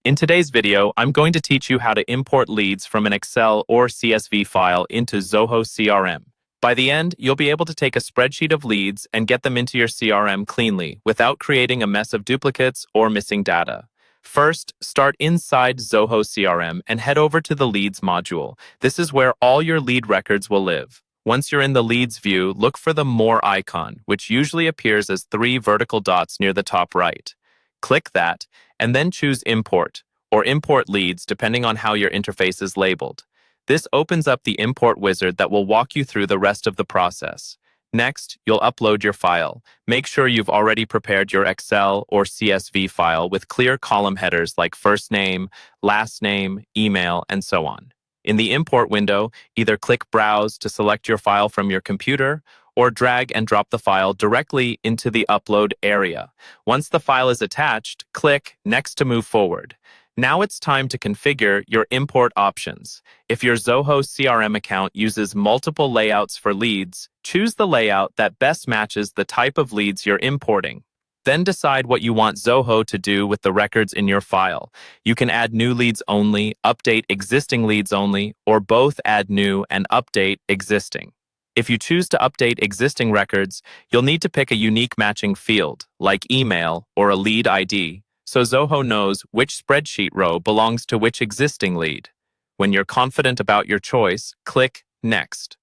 In today's video, I'm going to teach you how to import leads from an Excel or CSV file into Zoho CRM. By the end, you'll be able to take a spreadsheet of leads and get them into your CRM cleanly without creating a mess of duplicates or missing data. First, start inside Zoho CRM and head over to the Leads module. This is where all your lead records will live. Once you're in the Leads view, look for the More icon, which usually appears as 3 vertical dots near the top right. Click that, and then choose Import, or Import Leads depending on how your interface is labeled. This opens up the import wizard that will walk you through the rest of the process. Next, you'll upload your file. Make sure you've already prepared your Excel or CSV file with clear column headers like first name, last name, email, and so on. In the import window, either click Browse to select your file from your computer, or drag and drop the file directly into the upload area. Once the file is attached, click Next to move forward. Now it's time to configure your import options. If your Zoho CRM account uses multiple layouts for leads, choose the layout that best matches the type of leads you're importing. Then decide what you want Zoho to do with the records in your file. You can add new leads only, update existing leads only, or both add new and update existing. If you choose to update existing records, you'll need to pick a unique matching field, like email or a lead ID, so Zoho knows which spreadsheet row belongs to which existing lead. When you're confident about your choice, click Next.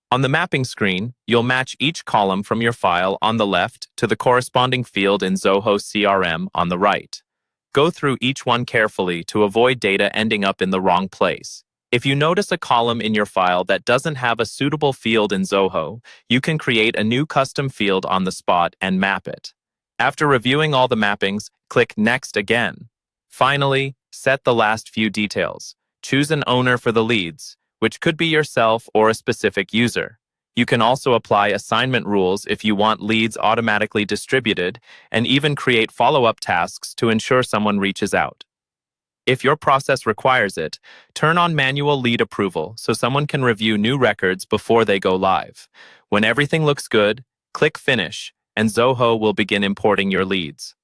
On the mapping screen, you'll match each column from your file on the left to the corresponding field in Zoho CRM on the right. Go through each one carefully to avoid data ending up in the wrong place. If you notice a column in your file that doesn't have a suitable field in Zoho, you can create a new custom field on the spot and map it. After reviewing all the mappings, click Next again. Finally, set the last few details. Choose an owner for the leads, which could be yourself or a specific user. You can also apply assignment rules if you want leads automatically distributed, and even create follow-up tasks to ensure someone reaches out. If your process requires it, turn on manual lead approval so someone can review new records before they go live. When everything looks good, click Finish, and Zoho will begin importing your leads.